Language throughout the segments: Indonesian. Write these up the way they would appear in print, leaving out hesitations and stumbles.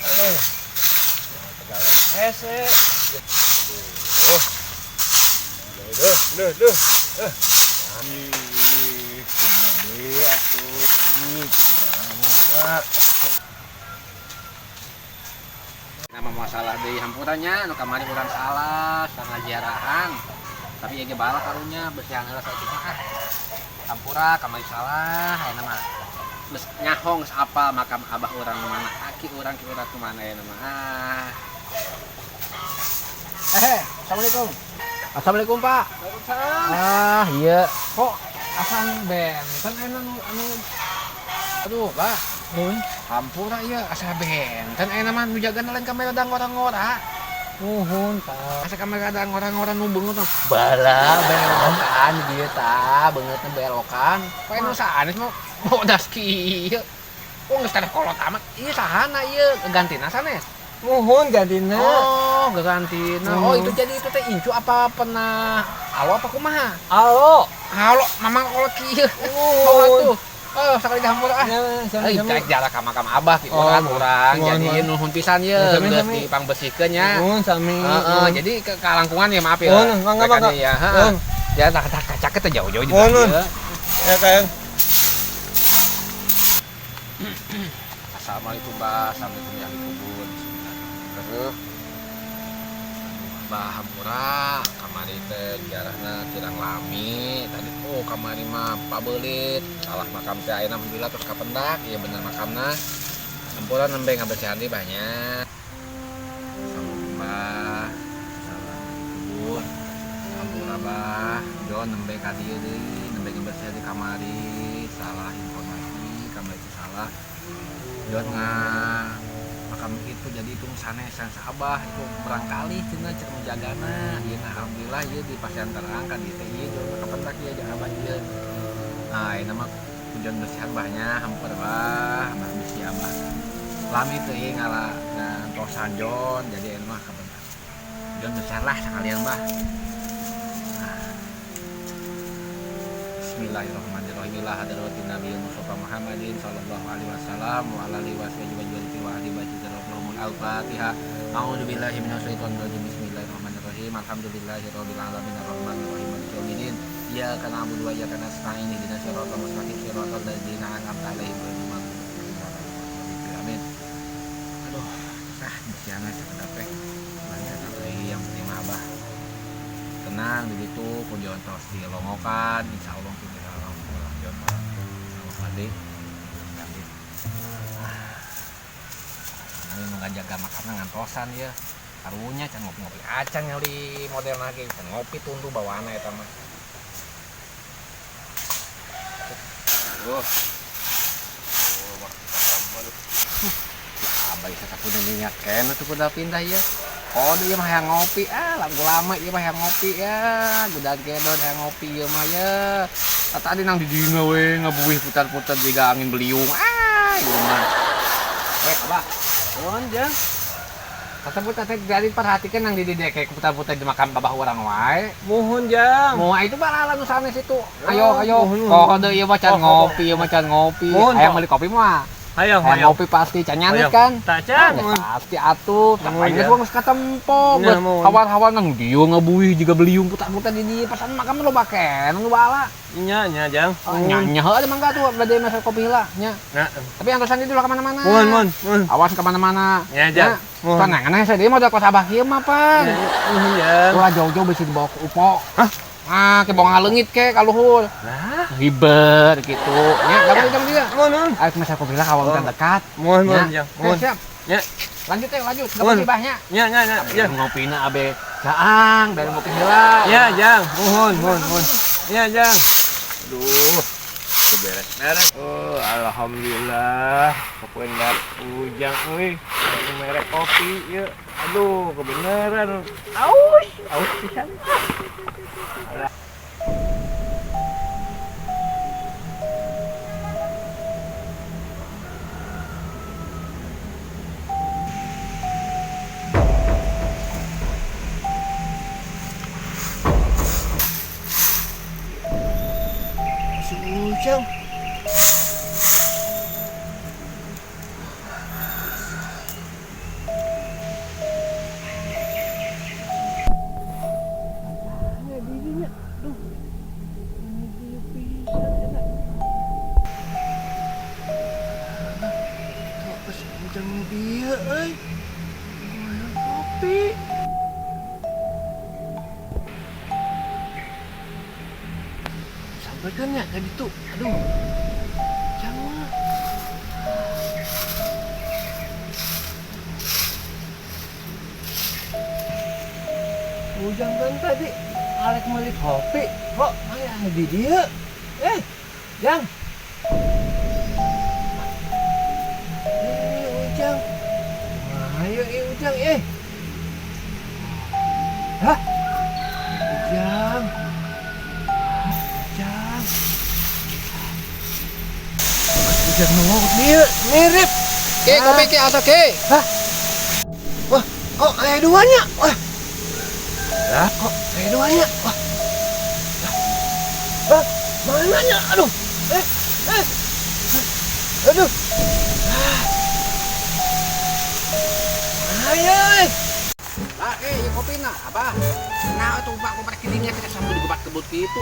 Aduh. Ese. Oh. Duh. Ini atuh. Ini gimana? Nama masalah di hampurannya, nu kamari urang salah, sangat jarahan. Tapi ya gebala karunya bersihan heula saeutik mah. Hampura kamari salah, aya nama geus nyahong geus apal makam abah urang nu mana, aki urang ki urang kumaha aya nama. Assalamualaikum. Assalamualaikum, Pak. Waalaikumsalam. Iya. Kok asal benten anu aduh, Pak. Hampura ieu asa benten nama nu jagaنا lain kamera dangora-ngora. Nuhun, Pak. Asa kamera dangora-ngora nu beungeut mah. Bala belokan dieu tah, beungeutna belokan. Poe nu sanes mah bodas kieu. Oh, geus kada kolot amat. Ieu sahana ieu? Gantina sanes? Nuhun gantina. Oh, gantina. Oh, itu jadi itu teh incu apa pernah alo apa kumaha? Halo. Halo, mamang kolot kieu. Nuhun. Oh, oh, sakali di hampura ah. Euy, cek jarak ka makam abah ki urang jadi nuhun pisan ye geus dipangbesikeun nya. Nuhun sami. Heeh, jadi ke kalangkungan ya maaf ya. Mangga. Ya, heeh. Ya tak kacak teh jauh-jauh juga. Ya, Kang. Assalamualaikum, Mbak. Assalamualaikum ya kubun. Terus Mbah Hampura kamari teh jarahna kirang lami. Tadi kamari mah pabelit. Salah makam teh ayeuna alhamdulillah terus kapendak. Ieu bener makamna. Hampura nembe ngabersihan deui banyak. Assalamualaikum, Mbah. Assalamualaikum. Hampura, Mbah. Jon nembe ka dieu deui, nembe ngabersihan di kamari. Salah informasi, kamari teh salah. Jon makam itu jadi itu sanesan saabah itu berangkali cenah cek menjagana ieu alhamdulillah ieu di pasiantarang ka dieu teh ieu jon kapendak ieu jeung abah ieu. Nah, ieu mah tujuan bersihan bahnya hampur bah bisi abah. Lami teh ngala tosan jon jadi anu mah kapendak. Jon bersihan lah sekalian bah. Bismillahirrahmanirrahim. Ila hadratin Nabi Mustafa Muhammadin sallallahu alaihi wasallam wa ala alihi washabihi wa ahli baiti rahimul al-Fatihah. A'udzu billahi minasyaitonir rajim. Bismillahirrahmanirrahim. Alhamdulillahirabbil alamin arrahmanir rahim maliki yaumiddin. Iyyaka na'budu wa iyyaka nasta'in. Ihdinas siratal mustaqim siratal ladzina an'amta 'alaihim ghairil maghdubi 'alaihim. Amin. Aduh, bersihanna cenah teh. Lancar yang penting abah. Tenang begitu kujon tos dilongokan insyaallah kita alhamdulillah jon sama pade ganti ini mengajaga makannya ngantosan ya karunya can ngopi acan nyauri model lagi can ngopi tuntu bawaana eta mah abah isa sakudu minyak kene tuh kuda pindah ya. Oh dia mah hayang ngopi, lagu lama dia mah hayang ngopi ya, gudan gedon hayang ngopi ya mah ya. Tadi nang di dina we ngabuih putar-putar juga angin beliung, iya mah. Abah, nuhun jeung. Putar-putar teh jadi perhatikan nang di dieu kayak putar-putar di makam babah urang wae. Nuhun jeung. Moal itu balalan nu sanes itu. Ayo. Kok deui ieu mah can ngopi, ieu mah can ngopi. Hayang meuli kopi mah. Hayang ngopi pasti can nyanet kan? Tacan. Pasti atuh. Tapi geus geus katempo. Hawar-hawar nang dieu ngabuih juga beliung putar-putar di dieu pasan makam lo baken nu bala. Nya jeung. Nya heuh mangga tuh bade masak kopi heula nya. Tapi antosan di dulu ka mana-mana. Mun. Awas ka mana-mana. Nya jeung. Soalnya saya dia mau kos abah kieu mah pan. Jeung. Ulah jauh-jauh bisi dibawa ke upo. Ke bawang leungit ke ka luhur. Nah, ribet gitu. Nya jam dia. Mun. Ayo masak kopi lah awal kita dekat. Mun jeung. Mun. Siap. Nya. Lanjut enggak ibahnya. Nya. Ngopina abe caang dari ngopi heula. Ya, jeung. Mun. Ya, jeung. Aduh. Beres. Oh, alhamdulillah. Pokoknya ujang euy. Merek kopi ieu. Aduh, kebeneran. Aus pisan. Ujang. Ujang dia, kopi. Sampaikan ya tadi tuh. Aduh. Jangan. Ujang kan tadi Alek beli kopi. Kok malah di dia? Jang. Ujang. Ayo Ujang, Hah? Ujang. Ujang nongol dia mirip. Kopi asa Hah? Wah, kok kayak duanya? Wah. Lah, kok kayak duanya? Wah. Hah? Mananya? Aduh. Aduh. Ayo. Lah, kopi na apa? Nah, tuh Pak, pada kidingnya kita sambil digebat kebut gitu.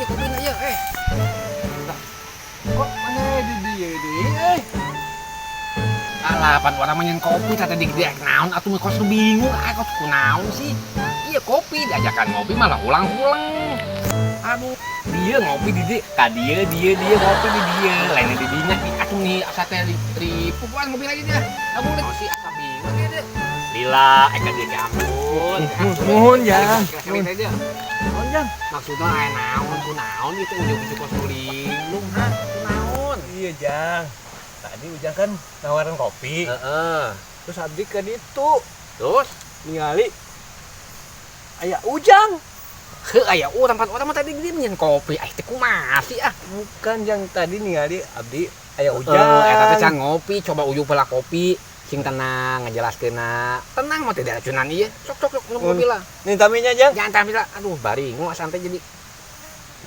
Kopi na ya, Kok mana di dia? Alapan orang menyen kopi tadi digede naon atuh kos bingung kos kunaon sih. Iya kopi diajakan ngopi malah ulang-ulang. Aduh, dia ngopi di dia, dia ngopi di dia. Lainnya di dinya atuh nih asa teh ripu kan ngopi lagi dia. Kamu lihat sih asa bingung dia. Lila, dia ampun. Mohon Jang. Mohon Jang. Maksudnya aya naon kunaon itu ujung-ujung kos linglung kunaon. Iya Jang. Tadi Ujang kan nawarin kopi. Terus abdi ke ditu. Terus ningali aya Ujang. aya tempat orang mah tadi dia nyen kopi. Teh kumaha sih Bukan Jang, tadi ningali abdi aya Ujang. Tapi can ngopi, coba ujung pela kopi. Sing tenang, ngejelaskeuna. Tenang mah teh racunan ieu. Sok ngopi lah. Nih taminya Jang. Jangan tapi lah. Aduh, baringu santai jadi.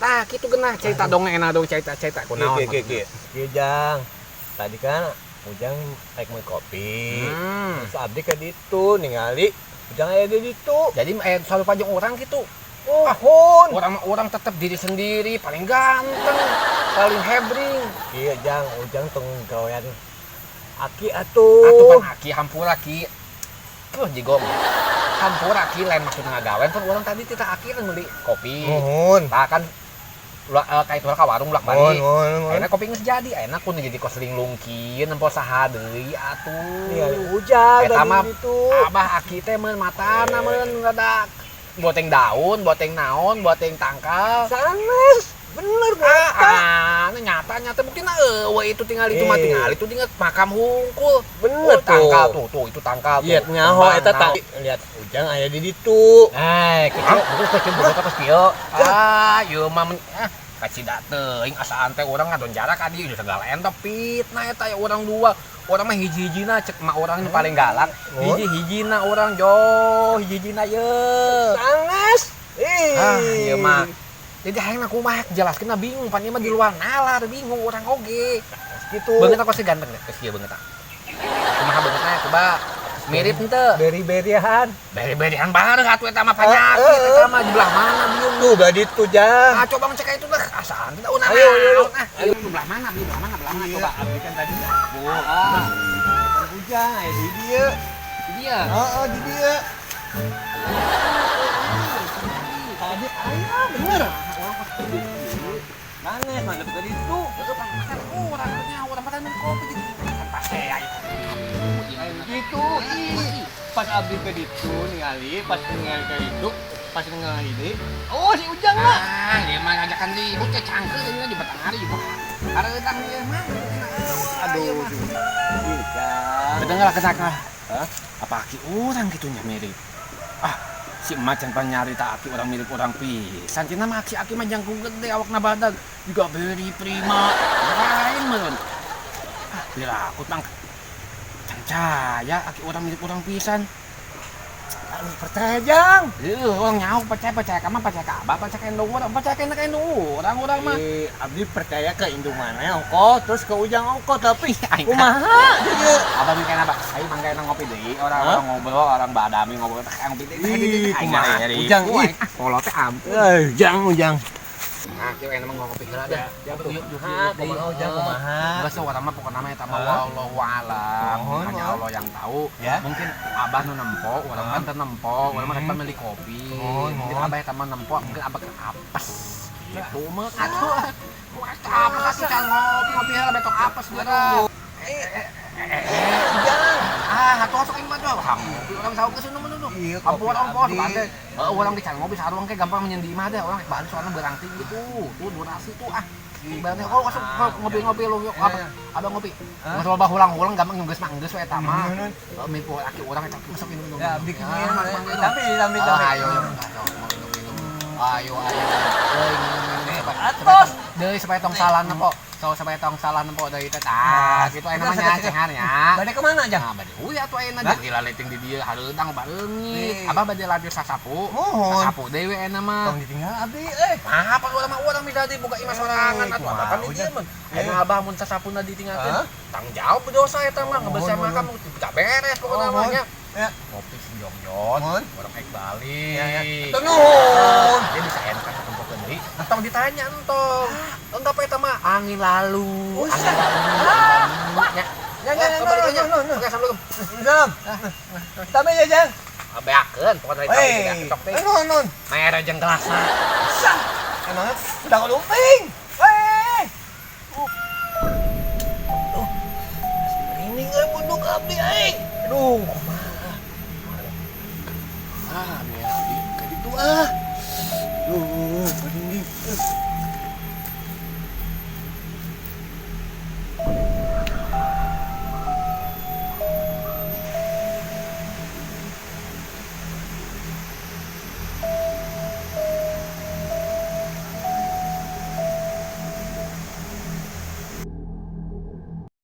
Nah, kitu geunah cerita dong enak dong cerita kunaon. Iya Jang. Tadi kan Ujang naik mau kopi. Terus abdi ke ditu ningali Ujang aya di ditu. Jadi selalu panjang orang gitu. Orang tetap diri sendiri, paling ganteng, paling hebring. Iya Jang, Ujang tong gawean aki atuh. Pan aki hampura ki. Jigong. Hampura ki lain maksudna ngagawean pun orang tadi kita aki meuli kopi. Nuhun. Kan kayak ka warung ulak balik. Nuhun. Ayeuna kopi geus jadi, ayeuna kudu jadi kos linglungkeun nempo saha deui atuh. Iya Ujang eta mah gitu. Abah aki teh meun matana meun ngadak boteng daun, boteng naon, boteng tangkal. Sanes. Bener Nyata buktina eueuh itu tinggal itu mah tinggal itu tinggal makam hungkul. Bener tangkal tuh itu tangkal. Lihat nyaho eta tadi. Lihat Ujang aya di ditu. Kieu buku pas kieu. Ieu mah kacida teuing asa ante urang ngadon jarak ka dieu segala enta fitnah eta ya urang dua. Urang mah hiji-hijina cek mak urang paling galak. Hiji-hijina urang hiji-hijina yeuh. Sanes. Ieu mah jadi hayang aku mah jelaskeun bingung pan ieu mah di luar nalar bingung urang oge. Gitu. Beungeut aku sih ganteng geus kieu beungeut. Kumaha beungeutna coba mirip henteu? Beri-berian. Beri-berian bareng atuh eta mah penyakit eta mah di belah mana biung tuh gak ditu Jang. coba ngecek itu dah asaan teh unaha. Ayo belah mana coba abdi kan tadi. Ujang aya di dieu. Di dia. Heeh, di dieu. Tadi aya bener. Manes mantep ke ditu. Orang paten kopi di pas saya gitu. Pas abdi ke ditu ningali, pas ningali ke ditu, pas ningali ini. Oh, si Ujang mah. Dia mah ngajakan ribut ke cangkeun ini di Batangari juga. Hareutang dia mah. Aduh. Ujang. Kedengar kesakah? Apa aki orang gitunya mirip? Si macan panyarita aki orang mirip orang pisan. Cenah mah aki mah jangkung gede awakna badag juga beri prima. Lain meun. Bila aku tang cancaya aki orang mirip orang pisan. Aduh, percaya Jang. Orang nyaho percaya ka mah percaya ka Abah, percaya ka indung urang, percaya ka indung urang mah. Abdi percaya ke indung mana ongko, terus ke Ujang ongko, tapi kumaha dieu. Abah mikir apa? Ayo mangga ngopi deui, orang ngobrol, orang badami ngobrol ngopi deui. Kumaha Ujang kolot teh ampun. Ujang. Nah, kieu emang ngopi heula dah. Ya, Yuk, yuk, kumaha ujang kumaha. Geus urang mah pokona mah eta mah wallahu alam. Mohon, Hanya mohon. Allah yang tahu. Ya. Mungkin abah nu nempo, urang mah teu nempo, urang mah rek beli kopi. Mohon, Mungkin mohon. abah eta mah nempo, mungkin abah ke apes. Gitu mah atuh. Apes atuh can ngopi heula betok apes geura. Ujang. Atuh sok imah tuh. Ngopi urang sauk geus nu meunu. Iya, Ampun kopi ongkos abdi. bade. Urang di can ngopi sarua ge gampang menyendi mah dah. Urang rek balik soalna beurang tinggi gitu. Tuh durasi tuh ah. Ibaratnya oh masuk ngopi-ngopi lu yuk apa? Abang ngopi. Mas loba hulang-hulang gampang geus mah geus we eta mah. Mipo aki urang eta masuk minum. Ya, abdi Ah, kemana? minum. Tapi. Ayo minum. Ayo. Euy minum Atos. deui supaya tong salana po. Supaya tong salana po deui teh tah. Kitu aya namanya cengar nya. Bade kemana aja? Nah, bade atuh ayeuna jadi laleting di dieu hareudang bareungit. Nih. Abah bade ladir sasapu. Mohon. Sasapu deui aya mah. Tong ditinggal abdi Apa urang mah urang boga imah sorangan atuh kumaha, abah kan ujang? ieu mah. Aya abah mun sasapuna ditinggalkeun Hah? tanggung jawab dosa eta mah ngebersih Mohon, makan tidak beres pokona mah nya. Ya. Ngopi si Jongjon, Mohon. urang ek balik. Ya, ya. Tenun. Dia bisa enak kan tempokeun deui. Entong ditanya entong. Enggak apa eta mah angin lalu. Angin lalu. Nya. Oke, assalamualaikum. Jang. Tapi ya, Jang. Beakeun pokona itu Hei. cocok teh. Non. Mere jeung gelasna. Sah. Emang udah ngelumping. Hei. Ini nggak bunuh abdi, Aduh.